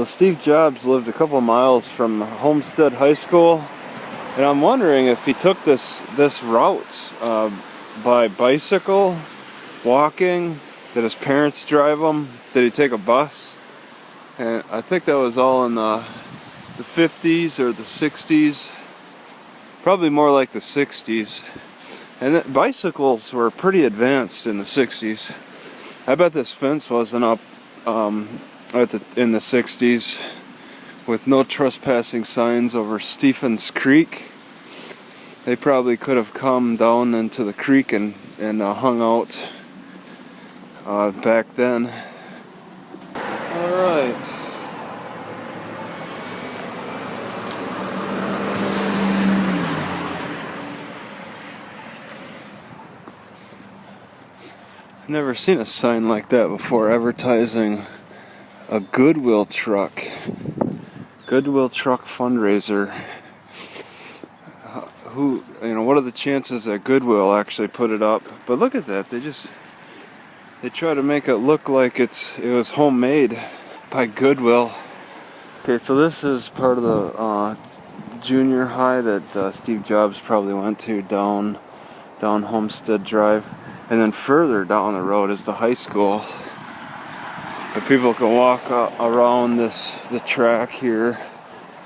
So Steve Jobs lived a couple miles from Homestead High School, and I'm wondering if he took this route by bicycle, walking. Did his parents drive him? Did he take a bus? And I think that was all in the 50s or the 60s. Probably more like the 60s. And bicycles were pretty advanced in the 60s. I bet this fence wasn't up in the 60s with no trespassing signs over Stephens Creek. They probably could have come down into the creek and hung out back then. Alright. I've never seen a sign like that before advertising a Goodwill truck. Goodwill truck fundraiser. What are the chances that Goodwill actually put it up? But look at that. They try to make it look like it was homemade by Goodwill. Okay, so this is part of the junior high that Steve Jobs probably went to down Homestead Drive. And then further down the road is the high school. But people can walk around the track here.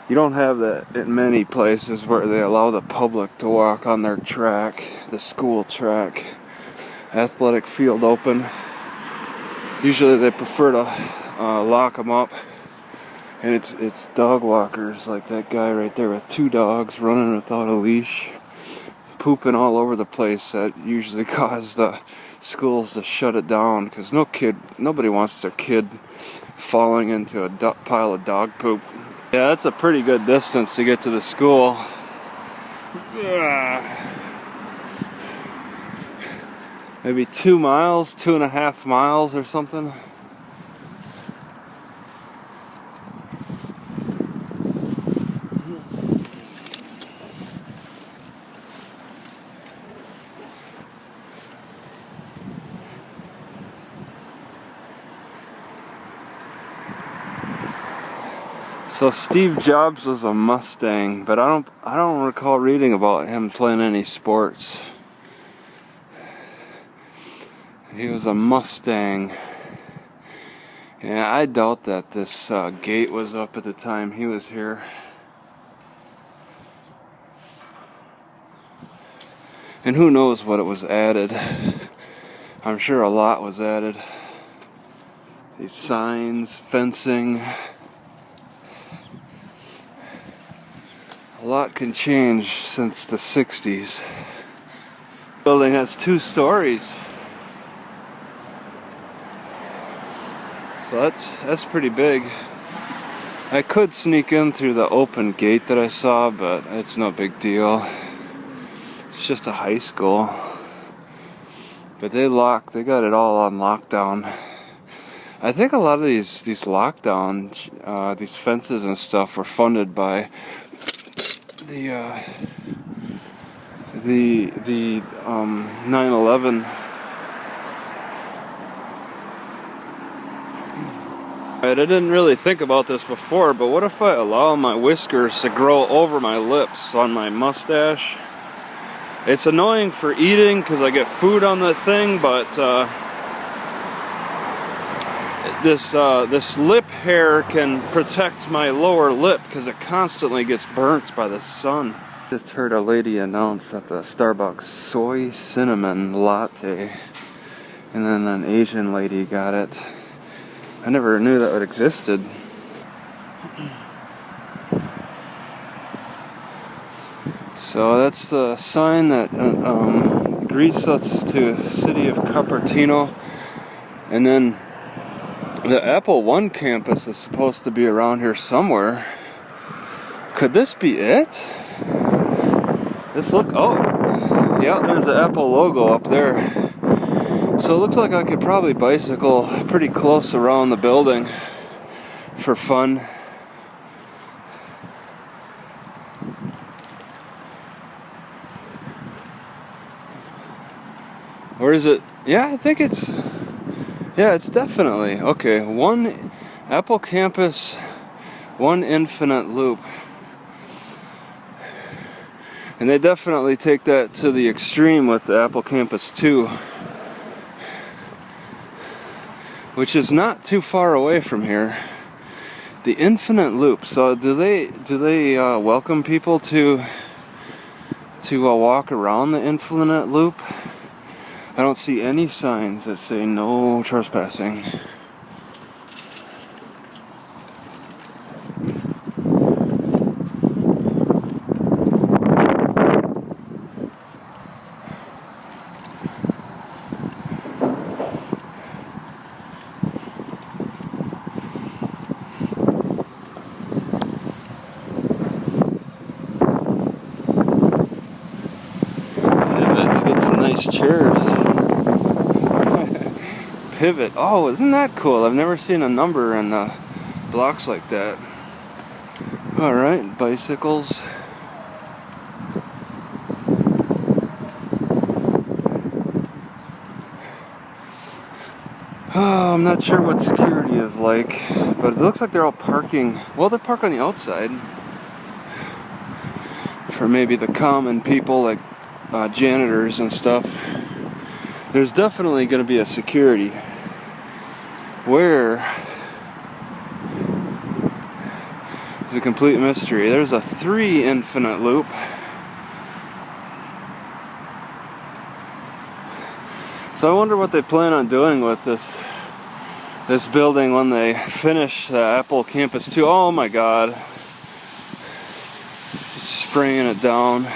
You don't have that in many places where they allow the public to walk on their track, the school track. Athletic field open. Usually they prefer to lock them up. And it's dog walkers like that guy right there with 2 dogs running without a leash. Pooping all over the place that usually cause the schools to shut it down because nobody wants their kid falling into a pile of dog poop. Yeah, that's a pretty good distance to get to the school. Maybe 2 miles, 2.5 miles or something. So Steve Jobs was a Mustang, but I don't recall reading about him playing any sports. He was a Mustang. And I doubt that this gate was up at the time he was here. And who knows what it was added. I'm sure a lot was added. These signs, fencing. A lot can change since the 60s. The building has 2 stories. So that's pretty big. I could sneak in through the open gate that I saw, but it's no big deal. It's just a high school. But they got it all on lockdown. I think a lot of these lockdown, these fences and stuff were funded by the 9/11. I didn't really think about this before, but what if I allow my whiskers to grow over my lips on my mustache? It's annoying for eating because I get food on the thing, but this lip hair can protect my lower lip because it constantly gets burnt by the sun. Just heard a lady announce that the Starbucks soy cinnamon latte, and then an Asian lady got it. I never knew that it existed. So that's the sign that greets us to the city of Cupertino. And then the Apple One campus is supposed to be around here somewhere. Could this be it? Yeah, there's the Apple logo up there. So it looks like I could probably bicycle pretty close around the building for fun. Or is it? Yeah, I think it's... Yeah, it's definitely. Okay, one Apple campus One infinite loop. And they definitely take that to the extreme with the Apple Campus 2, which is not too far away from here. The infinite loop. So do they welcome people to walk around the infinite loop? I don't see any signs that say no trespassing. Nice chairs. Pivot. Oh, isn't that cool? I've never seen a number in blocks like that. Alright, bicycles. Oh, I'm not sure what security is like, but it looks like they're all parking. Well, they're parked on the outside for maybe the common people like janitors and stuff. There's definitely going to be a security. Where is a complete mystery. There's a 3 infinite loop. So I wonder what they plan on doing with this building when they finish the Apple Campus 2. Oh my god. Just spraying it down.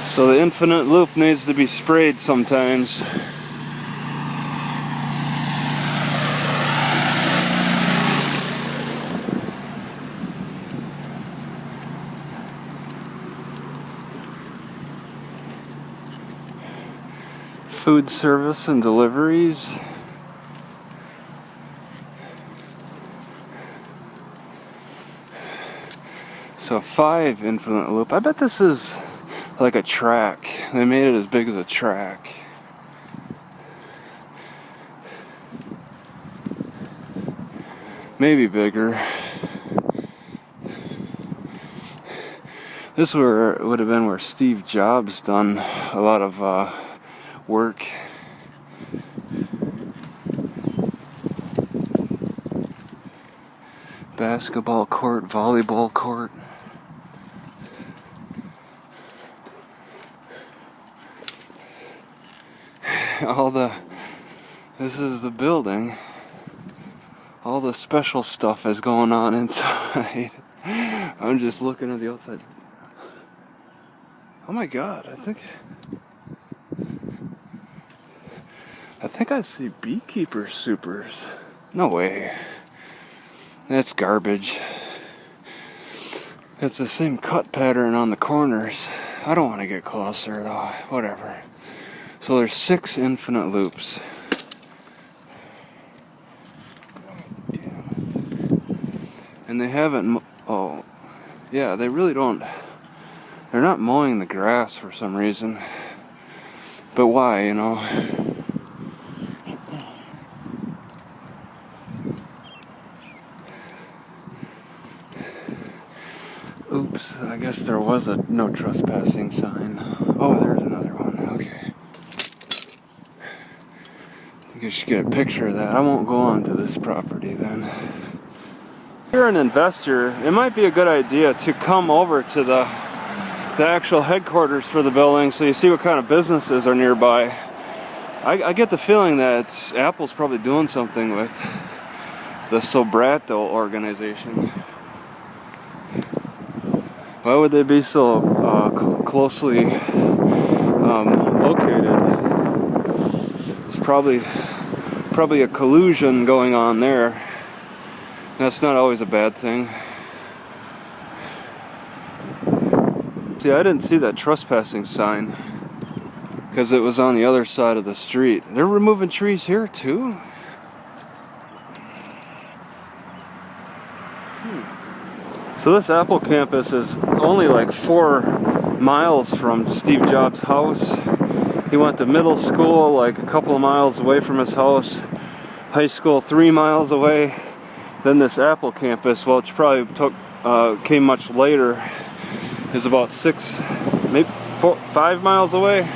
So the infinite loop needs to be sprayed sometimes. Food service and deliveries. So 5 infinite loop. I bet this is like a track. They made it as big as a track. Maybe bigger. This would have been where Steve Jobs done a lot of work. Basketball court, volleyball court. This is the building. All the special stuff is going on inside. I'm just looking at the outside. Oh my god, I think I see beekeeper supers. No way. That's garbage. It's the same cut pattern on the corners. I don't want to get closer though. Whatever. So there's 6 infinite loops. And they haven't, oh, yeah, they really don't, they're not mowing the grass for some reason. But why, you know? Oops, I guess there was a no trespassing sign. Oh, there's another one, okay. I guess you get a picture of that. I won't go on to this property then. If you're an investor, it might be a good idea to come over to the actual headquarters for the building so you see what kind of businesses are nearby. I get the feeling that Apple's probably doing something with the Sobrato organization. Why would they be so closely located? It's probably a collusion going on there. That's not always a bad thing. See, I didn't see that trespassing sign because it was on the other side of the street. They're removing trees here too? So this Apple campus is only like 4 miles from Steve Jobs' house. He went to middle school like a couple of miles away from his house, high school 3 miles away, then this Apple campus, which probably came much later, is about 6, maybe 5 miles away.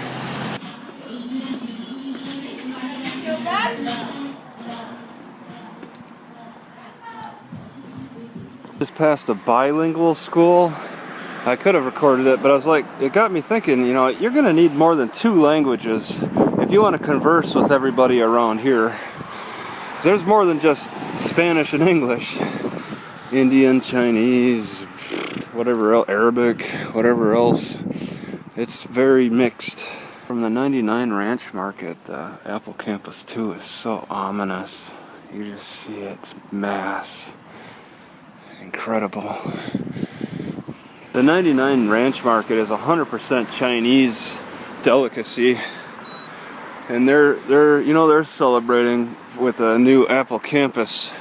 Just passed a bilingual school. I could have recorded it, but I was like, it got me thinking, you know, you're gonna need more than 2 languages if you want to converse with everybody around here. There's more than just Spanish and English. Indian, Chinese, whatever else, Arabic, whatever else. It's very mixed. From the 99 Ranch Market, the Apple Campus 2 is so ominous. You just see its mass. Incredible. The 99 Ranch Market is 100% Chinese delicacy, and they're celebrating with a new Apple Campus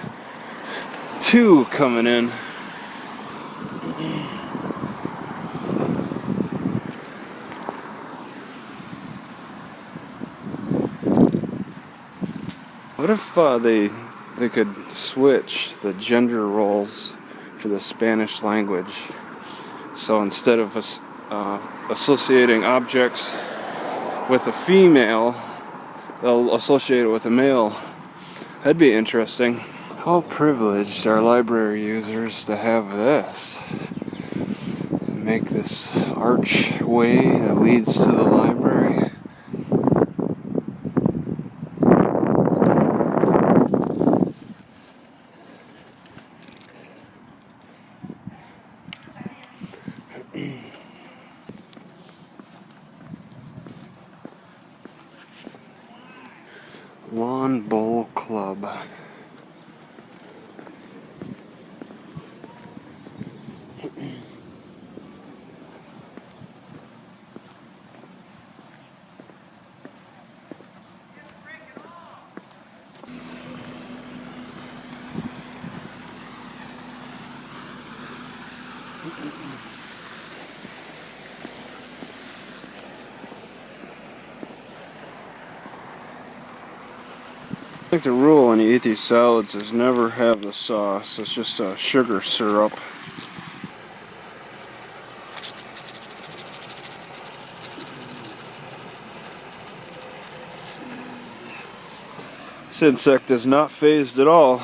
2 coming in. What if they could switch the gender roles for the Spanish language? So instead of associating objects with a female, they'll associate it with a male. That'd be interesting. How privileged are library users to have this? Make this archway that leads to the library. Lawn Bowl Club. I think the rule when you eat these salads is never have the sauce. It's just a sugar syrup. This insect is not phased at all.